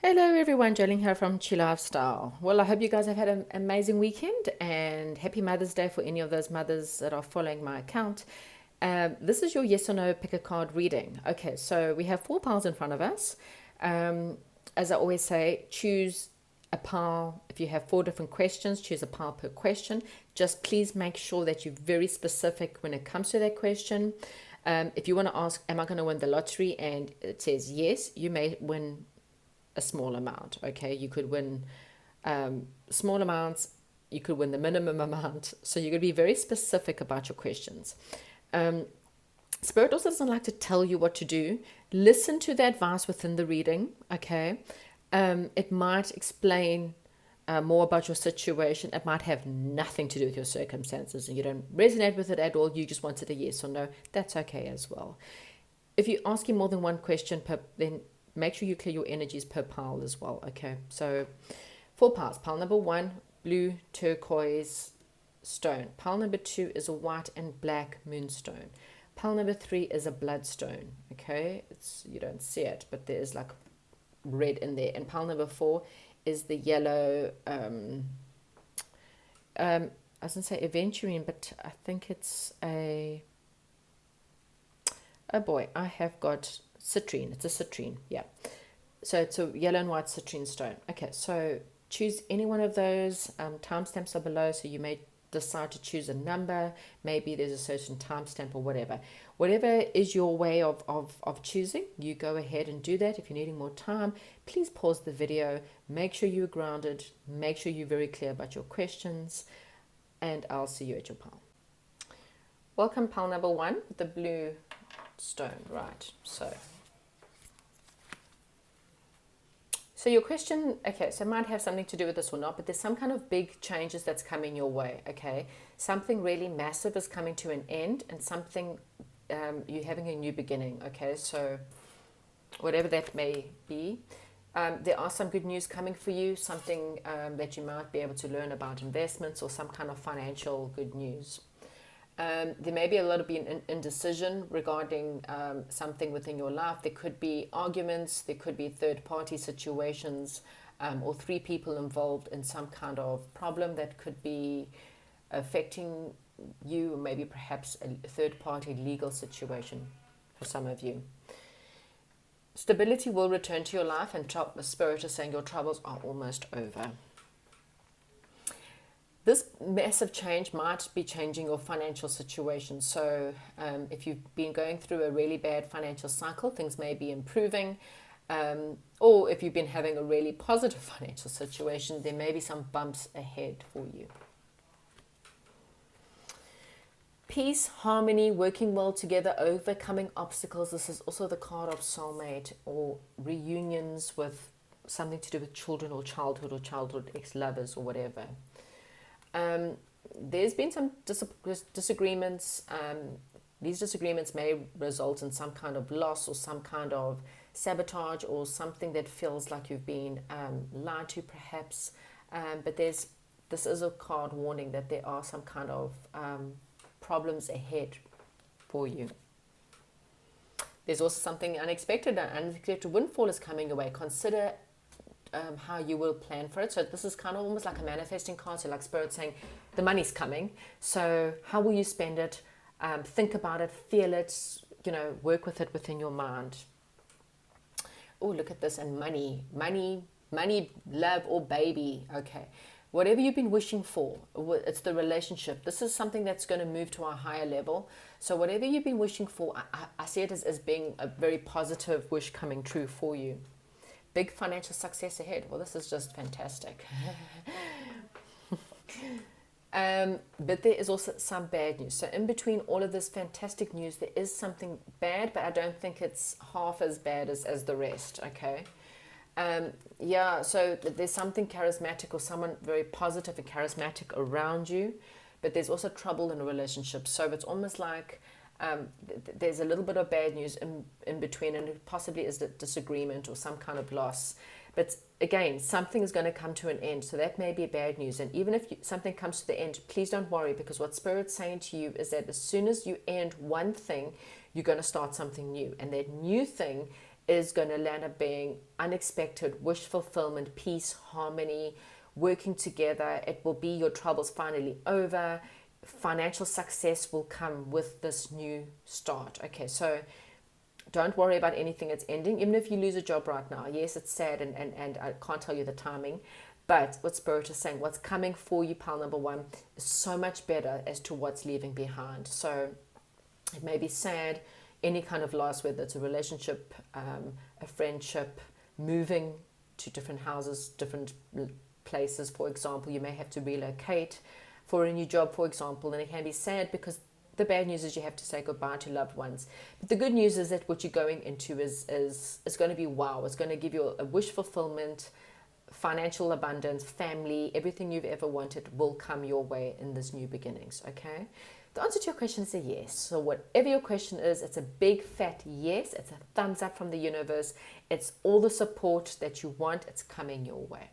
Hello everyone, Jolene here from Chi Lifestyle. Well, I hope you guys have had an amazing weekend and happy Mother's Day for any of those mothers that are following my account. This is your yes or no pick a card reading. Okay, so we have 4 piles in front of us. As I always say, choose a pile. If you have 4 different questions, choose a pile per question. Just please make sure that you're very specific when it comes to that question. If you want to ask, am I going to win the lottery? And it says yes, you may win a small amount. Okay, you could win small amounts, you could win the minimum amount. So you're going to be very specific about your questions. Spirit also doesn't like to tell you what to do. Listen to the advice within the reading. Okay, it might explain more about your situation. It might have nothing to do with your circumstances and you don't resonate with it at all. You just wanted a yes or no. That's okay as well. If you're asking more than one question then make sure you clear your energies per pile as well. Okay, so 4 piles. Pile number 1, blue turquoise stone. Pile number 2 is a white and black moonstone. Pile number 3 is a bloodstone. Okay, you don't see it, but there's like red in there. And pile number 4 is the yellow. I was gonna say aventurine, but I think it's a. Oh boy, I have got citrine. It's a citrine, yeah. So it's a yellow and white citrine stone. Okay, so choose any one of those. Timestamps are below, so you may decide to choose a number. Maybe there's a certain timestamp or whatever. Whatever is your way of choosing, you go ahead and do that. If you're needing more time, please pause the video. Make sure you're grounded. Make sure you're very clear about your questions. And I'll see you at your pile. Welcome, pile number 1, the blue stone. Right, so your question, okay, so it might have something to do with this or not, but there's some kind of big changes that's coming your way. Okay, something really massive is coming to an end, and something you're having a new beginning. Okay, so whatever that may be, there are some good news coming for you, something that you might be able to learn about investments or some kind of financial good news. There may be a lot of indecision regarding something within your life. There could be arguments, there could be third-party situations, or 3 people involved in some kind of problem that could be affecting you, or maybe perhaps a third-party legal situation for some of you. Stability will return to your life, and the Spirit is saying your troubles are almost over. This massive change might be changing your financial situation. So if you've been going through a really bad financial cycle, things may be improving. Or if you've been having a really positive financial situation, there may be some bumps ahead for you. Peace, harmony, working well together, overcoming obstacles. This is also the card of soulmate or reunions with something to do with children or childhood ex-lovers or whatever. There's been some disagreements. These disagreements may result in some kind of loss or some kind of sabotage or something that feels like you've been lied to perhaps. But this is a card warning that there are some kind of problems ahead for you. There's also something unexpected. An unexpected windfall is coming your way. Consider how you will plan for it. So this is kind of almost like a manifesting card. So like Spirit saying, the money's coming. So how will you spend it? Think about it, feel it, work with it within your mind. Oh, look at this. And money, love or baby. Okay. Whatever you've been wishing for, it's the relationship. This is something that's going to move to a higher level. So whatever you've been wishing for, I see it as being a very positive wish coming true for you. Big financial success ahead. Well, this is just fantastic. But there is also some bad news. So in between all of this fantastic news, there is something bad, but I don't think it's half as bad as the rest, okay? So there's something charismatic or someone very positive and charismatic around you, but there's also trouble in a relationship. So it's almost like there's a little bit of bad news in between, and it possibly is a disagreement or some kind of loss. But again, something is going to come to an end, so that may be bad news. And even if something comes to the end, please don't worry, because what Spirit's saying to you is that as soon as you end one thing, you're going to start something new. And that new thing is going to land up being unexpected, wish fulfillment, peace, harmony, working together. It will be your troubles finally over. Financial success will come with this new start. Okay, so don't worry about anything that's ending. Even if you lose a job right now, yes, it's sad, and I can't tell you the timing, but what Spirit is saying, what's coming for you, pile number one, is so much better as to what's leaving behind. So it may be sad, any kind of loss, whether it's a relationship, a friendship, moving to different houses, different places, for example. You may have to relocate for a new job, for example, and it can be sad because the bad news is you have to say goodbye to loved ones. But the good news is that what you're going into is going to be wow. It's going to give you a wish fulfillment, financial abundance, family, everything you've ever wanted will come your way in this new beginnings, okay? The answer to your question is a yes. So whatever your question is, it's a big fat yes. It's a thumbs up from the universe. It's all the support that you want. It's coming your way.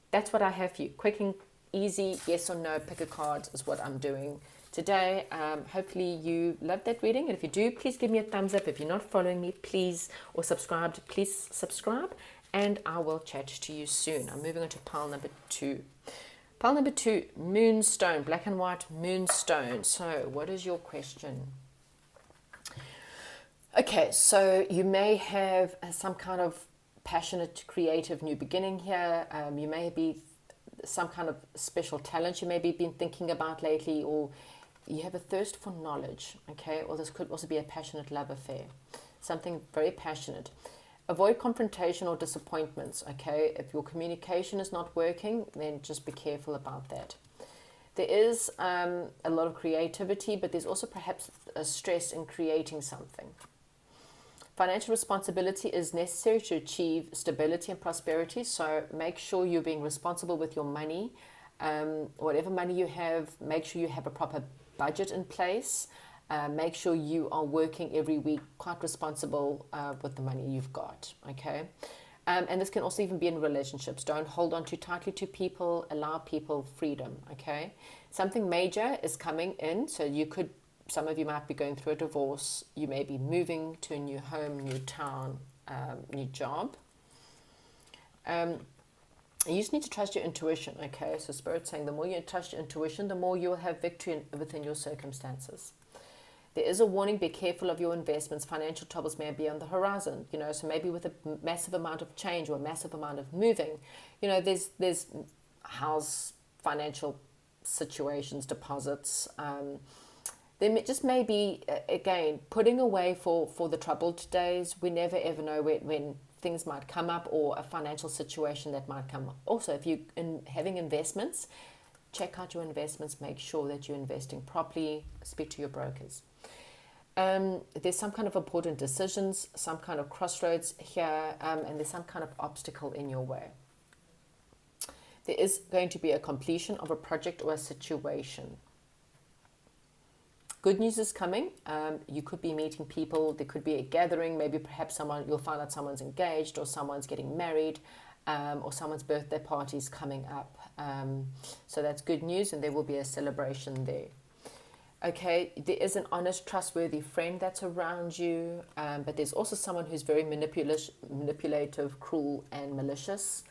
That's what I have for you. Quick and easy, yes or no, pick a card is what I'm doing today. Hopefully you loved that reading. And if you do, please give me a thumbs up. If you're not following me, please, or subscribed, please subscribe. And I will chat to you soon. I'm moving on to pile number 2. Pile number 2, moonstone, black and white moonstone. So what is your question? Okay, so you may have some kind of passionate, creative new beginning here. You may be some kind of special talent you maybe been thinking about lately, or you have a thirst for knowledge, okay? Or this could also be a passionate love affair, something very passionate. Avoid confrontation or disappointments, okay? If your communication is not working, then just be careful about that. There is a lot of creativity, but there's also perhaps a stress in creating something. Financial responsibility is necessary to achieve stability and prosperity, so make sure you're being responsible with your money. Whatever money you have, make sure you have a proper budget in place. Make sure you are working every week quite responsible with the money you've got, okay? And this can also even be in relationships. Don't hold on too tightly to people. Allow people freedom, okay? Something major is coming in, so some of you might be going through a divorce. You may be moving to a new home, new town, new job. You just need to trust your intuition, okay? So Spirit's saying the more you trust your intuition, the more you'll have victory within your circumstances. There is a warning, be careful of your investments. Financial troubles may be on the horizon, so maybe with a massive amount of change or a massive amount of moving, there's house financial situations, deposits. There just may be, again, putting away for the troubled days. We never ever know when things might come up, or a financial situation that might come up. Also, if you're having investments, check out your investments, make sure that you're investing properly, speak to your brokers. There's some kind of important decisions, some kind of crossroads here, and there's some kind of obstacle in your way. There is going to be a completion of a project or a situation. Good news is coming. You could be meeting people. There could be a gathering. Maybe perhaps you'll find out someone's engaged, or someone's getting married, or someone's birthday party is coming up. So that's good news, and there will be a celebration there. Okay, there is an honest, trustworthy friend that's around you, but there's also someone who's very manipulative, cruel, and malicious.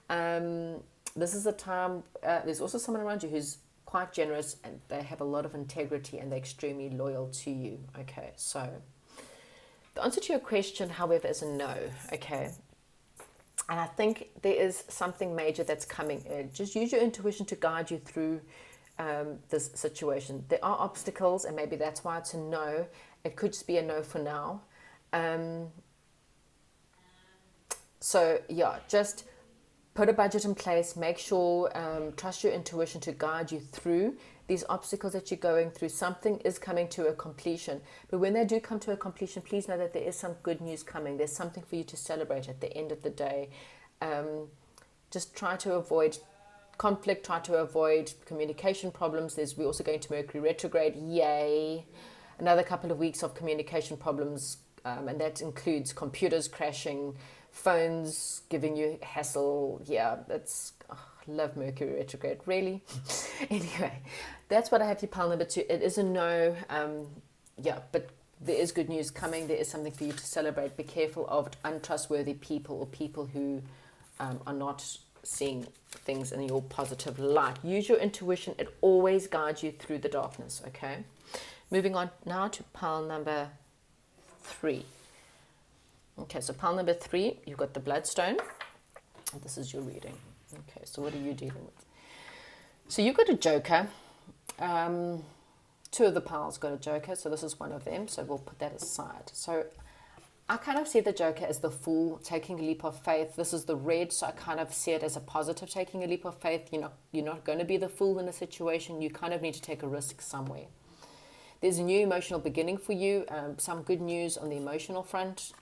This is a time, there's also someone around you who's quite generous, and they have a lot of integrity, and they're extremely loyal to you. Okay, so the answer to your question, however, is a no. Okay, and I think there is something major that's coming in. Just use your intuition to guide you through this situation. There are obstacles, and maybe that's why it's a no. It could just be a no for now. So yeah, just put a budget in place. Make sure, trust your intuition to guide you through these obstacles that you're going through. Something is coming to a completion, but when they do come to a completion, please know that there is some good news coming. There's something for you to celebrate at the end of the day. Just try to avoid conflict, try to avoid communication problems. We're also going to Mercury retrograde. Yay! Another couple of weeks of communication problems, and that includes computers crashing, phones giving you hassle. Yeah, I love Mercury retrograde, really. Anyway, that's what I have for pile number 2. It is a no. But there is good news coming. There is something for you to celebrate. Be careful of untrustworthy people or people who are not seeing things in your positive light. Use your intuition. It always guides you through the darkness, okay? Moving on now to pile number 3. Okay, so pile number 3, you've got the bloodstone. This is your reading. Okay, so what are you dealing with? So you've got a joker. 2 of the piles got a joker, so this is one of them, so we'll put that aside. So I kind of see the joker as the fool taking a leap of faith. This is the red, so I kind of see it as a positive, taking a leap of faith. You're not going to be the fool in a situation. You kind of need to take a risk somewhere. There's a new emotional beginning for you, some good news on the emotional front.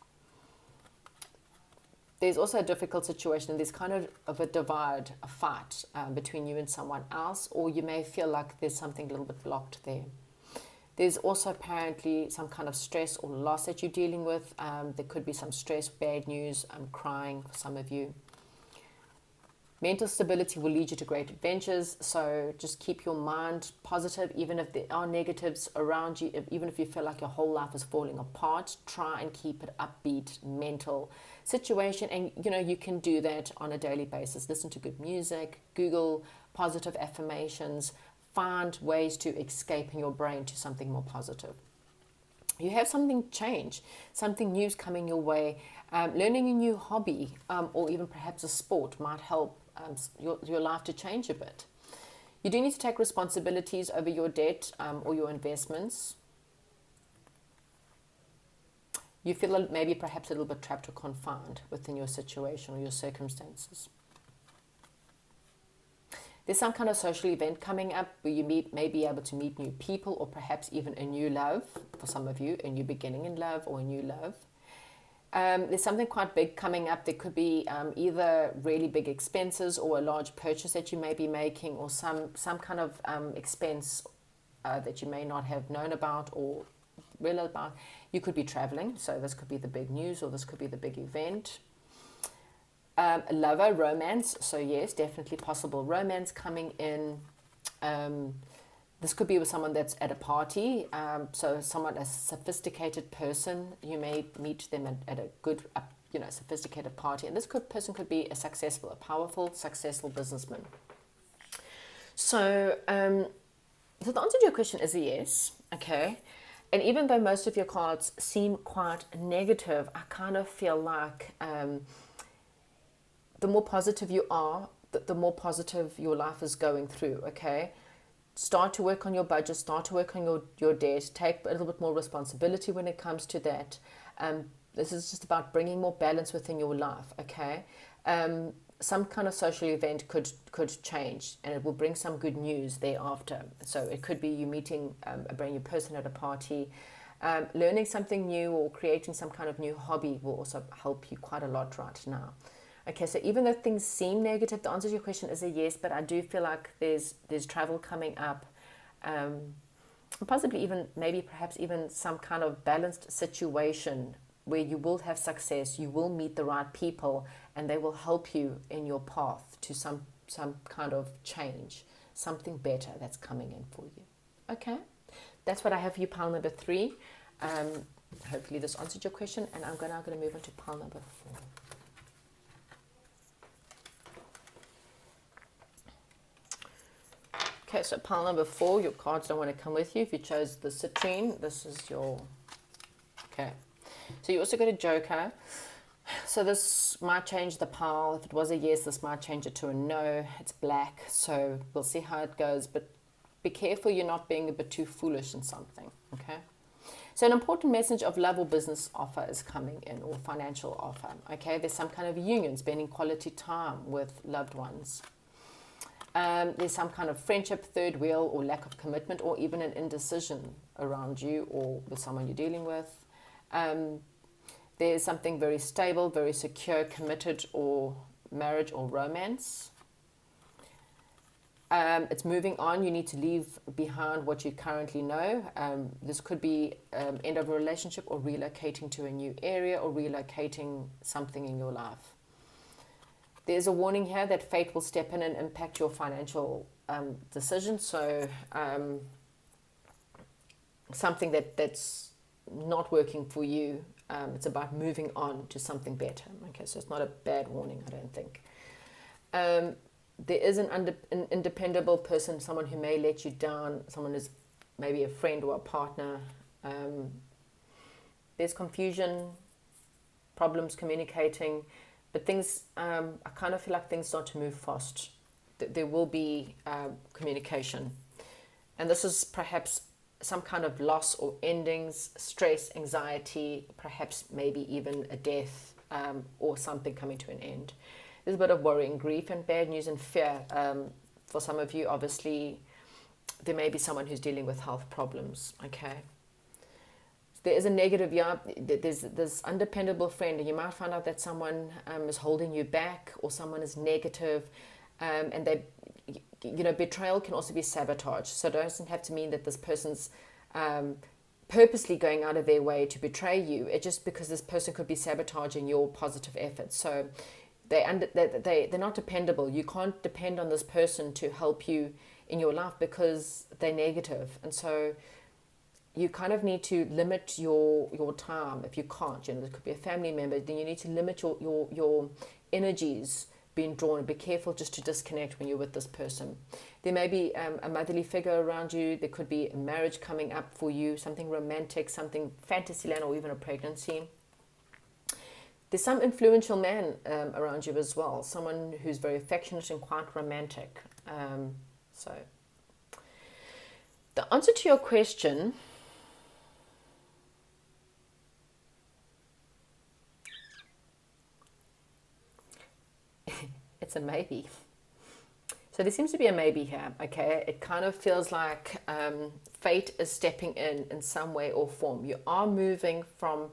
There's also a difficult situation. There's kind of a divide, a fight between you and someone else, or you may feel like there's something a little bit blocked there. There's also apparently some kind of stress or loss that you're dealing with. There could be some stress, bad news, crying for some of you. Mental stability will lead you to great adventures, so just keep your mind positive, even if there are negatives around you, even if you feel like your whole life is falling apart. Try and keep it upbeat, mental situation, and you can do that on a daily basis. Listen to good music, Google positive affirmations, find ways to escape in your brain to something more positive. You have something change, something new's coming your way. Learning a new hobby or even perhaps a sport might help your life to change a bit. You do need to take responsibilities over your debt or your investments. You feel maybe perhaps a little bit trapped or confined within your situation or your circumstances. There's some kind of social event coming up where you may be able to meet new people, or perhaps even a new love for some of you, a new beginning in love or a new love. There's something quite big coming up. There could be either really big expenses or a large purchase that you may be making, or some kind of expense that you may not have known about or realized about. You could be traveling, so this could be the big news, or this could be the big event. A lover, romance, so yes, definitely possible romance coming in. This could be with someone that's at a party, so a sophisticated person. You may meet them at a good, sophisticated party, and this person could be a powerful, successful businessman. So the answer to your question is a yes, okay? And even though most of your cards seem quite negative, I kind of feel like the more positive you are, the more positive your life is going through, okay? Start to work on your budget, start to work on your debt, take a little bit more responsibility when it comes to that. This is just about bringing more balance within your life, okay? Some kind of social event could change, and it will bring some good news thereafter. So it could be you meeting a brand new person at a party. Learning something new or creating some kind of new hobby will also help you quite a lot right now. Okay, so even though things seem negative, the answer to your question is a yes, but I do feel like there's travel coming up, possibly perhaps even some kind of balanced situation where you will have success, you will meet the right people, and they will help you in your path to some kind of change, something better that's coming in for you. Okay, that's what I have for you, pile number 3. Hopefully this answered your question, and I'm now going to move on to pile number 4. Okay, so pile number 4, your cards don't want to come with you. If you chose the citrine, this is your... Okay, so you also got a joker. So this might change the pile. If it was a yes, this might change it to a no. It's black, so we'll see how it goes. But be careful you're not being a bit too foolish in something, okay? So an important message of love or business offer is coming in, or financial offer, okay? There's some kind of union, spending quality time with loved ones. There's some kind of friendship, third wheel, or lack of commitment, or even an indecision around you or with someone you're dealing with. There's something very stable, very secure, committed, or marriage or romance. It's moving on. You need to leave behind what you currently know. This could be end of a relationship, or relocating to a new area, or relocating something in your life. There's a warning here that fate will step in and impact your financial decisions. So something that's not working for you. It's about moving on to something better. Okay, so it's not a bad warning, I don't think. There is an independable person, someone who may let you down, someone who's maybe a friend or a partner. There's confusion, problems communicating, but things, I kind of feel like things start to move fast. There will be communication. And this is perhaps some kind of loss or endings, stress, anxiety, perhaps maybe even a death or something coming to an end. There's a bit of worrying, grief, and bad news and fear. For some of you, obviously, there may be someone who's dealing with health problems, okay? There is a negative, there's this undependable friend, and you might find out that someone is holding you back, or someone is negative, and they, betrayal can also be sabotage. So it doesn't have to mean that this person's purposely going out of their way to betray you. It's just because this person could be sabotaging your positive efforts. So they're not dependable. You can't depend on this person to help you in your life because they're negative. And so you kind of need to limit your time. If you can't, there could be a family member, then you need to limit your energies being drawn. Be careful just to disconnect when you're with this person. There may be a motherly figure around you. There could be a marriage coming up for you, something romantic, something fantasyland, or even a pregnancy. There's some influential man around you as well, someone who's very affectionate and quite romantic. So the answer to your question, it's a maybe. So there seems to be a maybe here, okay? It kind of feels like fate is stepping in some way or form. You are moving from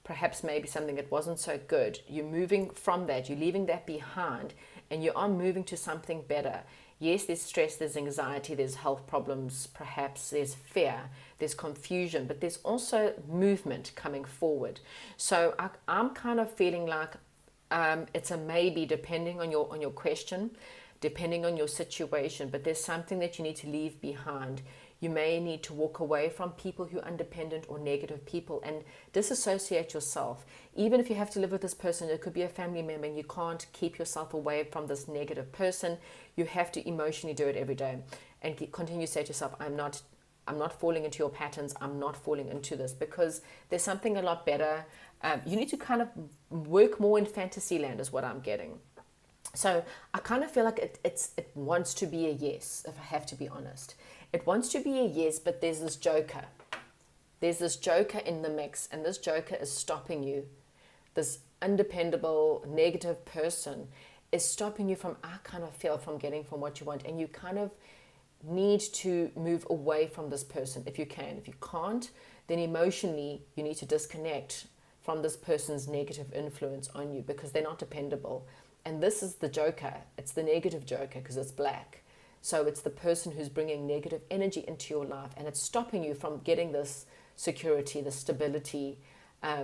perhaps maybe something that wasn't so good. You're moving from that, you're leaving that behind, and you are moving to something better. Yes, there's stress, there's anxiety, there's health problems, perhaps there's fear, there's confusion, but there's also movement coming forward. So I'm kind of feeling like it's a maybe, depending on your question, depending on your situation, but there's something that you need to leave behind. You may need to walk away from people who are independent or negative people and disassociate yourself. Even if you have to live with this person, it could be a family member, and you can't keep yourself away from this negative person. You have to emotionally do it every day and continue to say to yourself, I'm not falling into your patterns. I'm not falling into this, because there's something a lot better. You need to kind of work more in fantasy land is what I'm getting. So I kind of feel like it wants to be a yes, if I have to be honest. It wants to be a yes, but there's this joker. There's this joker in the mix, and this joker is stopping you. This undependable, negative person is stopping you from, I kind of feel, from getting from what you want. And you kind of need to move away from this person if you can. If you can't, then emotionally you need to disconnect from this person's negative influence on you, because they're not dependable. And this is the joker. It's the negative joker because it's black. So it's the person who's bringing negative energy into your life, and it's stopping you from getting this security, this stability,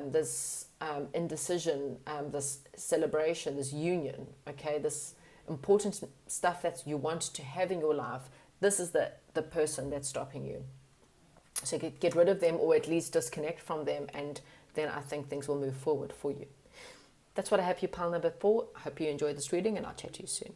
this indecision, this celebration, this union, okay, this important stuff that you want to have in your life. This is the person that's stopping you. So get rid of them, or at least disconnect from them, and then I think things will move forward for you. That's what I have for you, pile number 4. I hope you enjoyed this reading, and I'll chat to you soon.